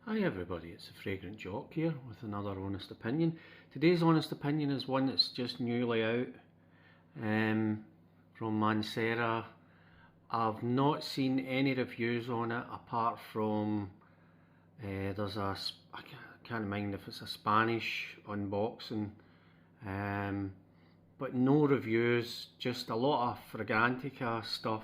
Hi everybody, it's the Fragrant Jock here with another honest opinion. Today's honest opinion is one that's just newly out from Mancera. I've not seen any reviews on it apart from there's I can't mind if it's a Spanish unboxing, but no reviews, just a lot of Fragrantica stuff.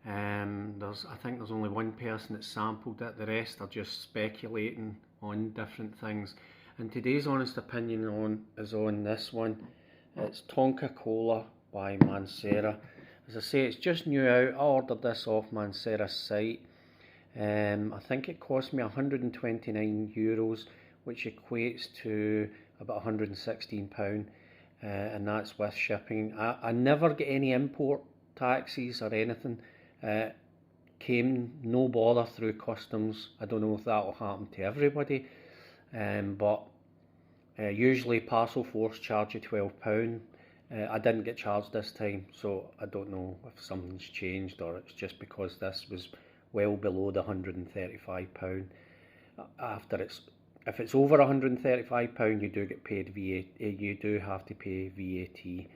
I think there's only one person that sampled it, the rest are just speculating on different things. And today's honest opinion is on this one. It's Tonka Cola by Mancera. As I say, it's just new out. I ordered this off Mancera's site. I think it cost me €129, which equates to about £116, and that's with shipping. I never get any import taxes or anything. Came no bother through customs. I don't know if that will happen to everybody, but usually Parcel Force charge you £12. I didn't get charged this time, so I don't know if something's changed or it's just because this was well below the £135. If it's over £135, you do get paid VAT. You do have to pay VAT,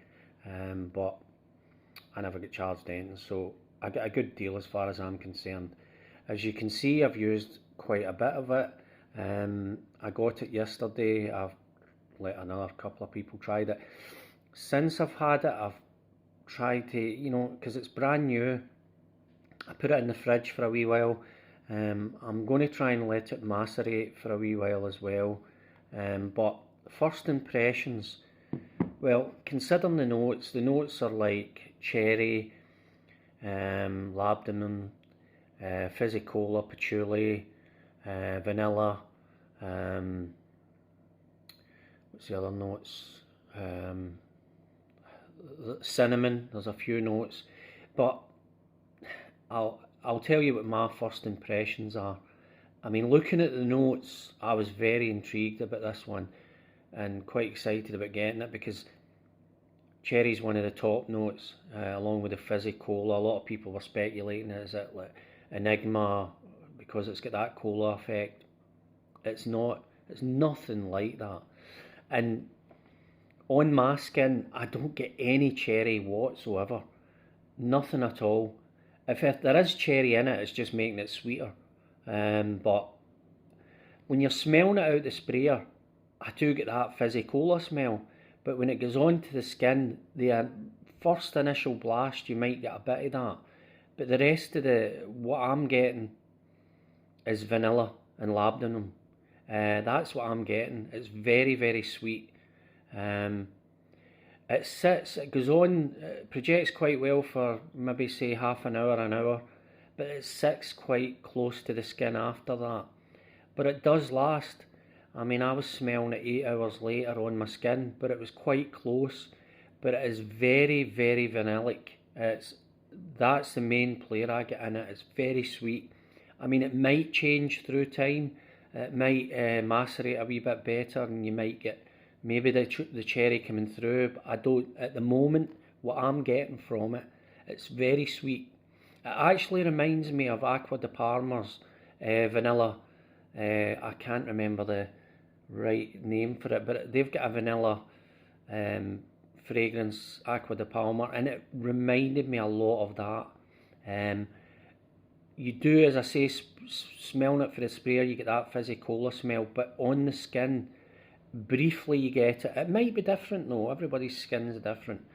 but I never get charged anything, so I get a good deal as far as I'm concerned. As you can see, I've used quite a bit of it. I got it yesterday. I've let another couple of people try it. Since I've had it, I've tried to, because it's brand new, I put it in the fridge for a wee while. I'm going to try and let it macerate for a wee while as well. But first impressions, well, considering the notes are like cherry, labdanum, fizzy cola, patchouli, vanilla, what's the other notes? Cinnamon. There's a few notes, but I'll tell you what my first impressions are. I mean, looking at the notes, I was very intrigued about this one and quite excited about getting it because cherry's one of the top notes, along with the fizzy cola. A lot of people were speculating, is it like Enigma because it's got that cola effect? It's not. It's nothing like that. And on my skin, I don't get any cherry whatsoever. Nothing at all. If there is cherry in it, it's just making it sweeter. But when you're smelling it out the sprayer, I do get that fizzy cola smell. But when it goes onto the skin, the first initial blast, you might get a bit of that. But the rest of what I'm getting is vanilla and labdanum. That's what I'm getting. It's very, very sweet. It goes on, it projects quite well for maybe say half an hour, but it sits quite close to the skin after that. But it does last. I mean, I was smelling it 8 hours later on my skin, but it was quite close. But it is very, very vanillic. That's the main player I get in it. It's very sweet. I mean, it might change through time. It might macerate a wee bit better, and you might get maybe the cherry coming through. But I don't. At the moment, what I'm getting from it, it's very sweet. It actually reminds me of Acqua di Parma's vanilla. I can't remember the right name for it, but they've got a vanilla fragrance, Acqua di Palma, and it reminded me a lot of that. You do, as I say, smelling it for the sprayer, you get that fizzy cola smell, but on the skin, briefly you get it. It might be different though, everybody's skin is different.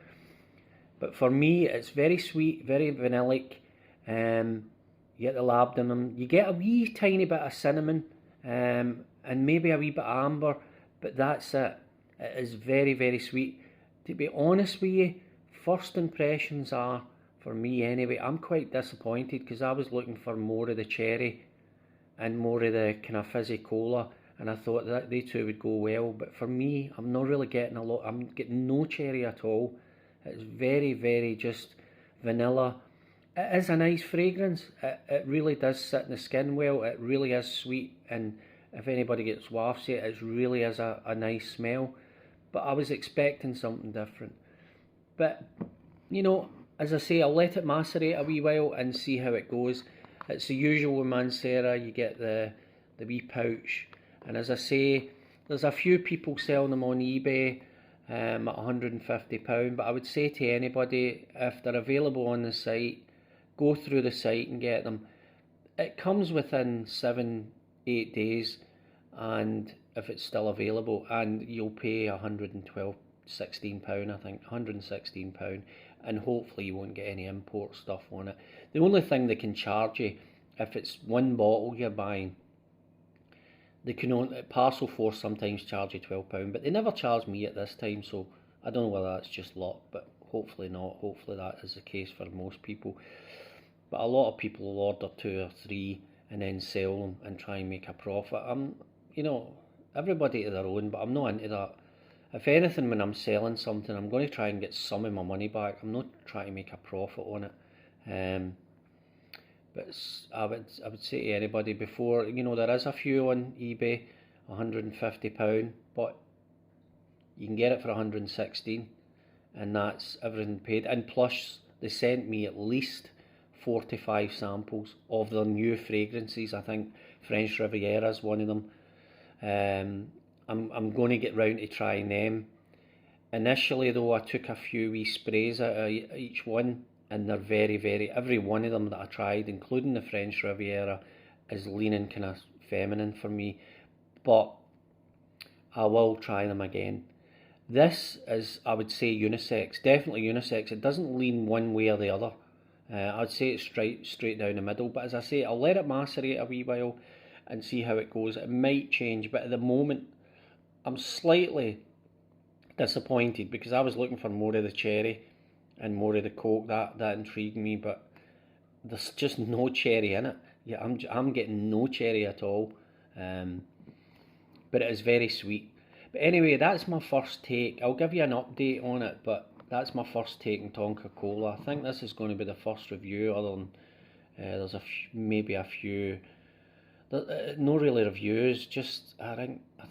But for me, it's very sweet, very vanillic. You get the labdanum, you get a wee tiny bit of cinnamon, and maybe a wee bit of amber, but that's it. It is very, very sweet. To be honest with you, first impressions are, for me anyway, I'm quite disappointed because I was looking for more of the cherry and more of the kind of fizzy cola, and I thought that they two would go well, but for me, I'm not really getting a lot. I'm getting no cherry at all. It's very, very just vanilla. It is a nice fragrance. It really does sit in the skin well. It really is sweet, and if anybody gets wafts it, it really is a nice smell. But I was expecting something different. But, as I say, I'll let it macerate a wee while and see how it goes. It's the usual with Mancera. You get the the wee pouch. And as I say, there's a few people selling them on eBay at £150, but I would say to anybody, if they're available on the site, go through the site and get them. It comes within 7-8 days, and if it's still available, and you'll pay £116, I think, £116, and hopefully you won't get any import stuff on it. The only thing they can charge you, if it's one bottle you're buying, they can only, Parcel Force sometimes charge you £12, but they never charge me at this time, so I don't know whether that's just luck, but hopefully not. Hopefully that is the case for most people. But a lot of people will order 2 or 3 and then sell them and try and make a profit. You know, everybody to their own, but I'm not into that. If anything, when I'm selling something, I'm going to try and get some of my money back. I'm not trying to make a profit on it. But I would say to anybody before, you know, there is a few on eBay, £150, but you can get it for 116, and that's everything paid. And plus, they sent me at least 45 samples of their new fragrances. I think French Riviera is one of them. I'm going to get round to trying them. Initially though, I took a few wee sprays out of each one, and they're very, every one of them that I tried, including the French Riviera, is leaning kind of feminine for me, but I will try them again. This is, I would say, unisex, definitely unisex. It doesn't lean one way or the other. I'd say it's straight down the middle, but as I say, I'll let it macerate a wee while and see how it goes. It might change, but at the moment I'm slightly disappointed because I was looking for more of the cherry and more of the coke. That intrigued me, but there's just no cherry in it. Yeah, I'm getting no cherry at all, but it is very sweet. But anyway, that's my first take. I'll give you an update on it, but that's my first take on Tonka Cola. I think this is going to be the first review, other than there's maybe a few, no really reviews, just I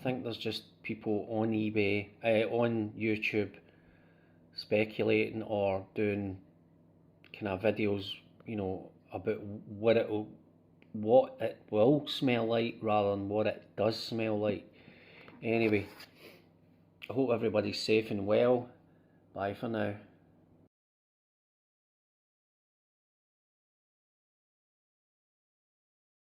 think there's just people on eBay, on YouTube, speculating or doing kind of videos, you know, about what it will smell like rather than what it does smell like. Anyway, I hope everybody's safe and well. Bye for now.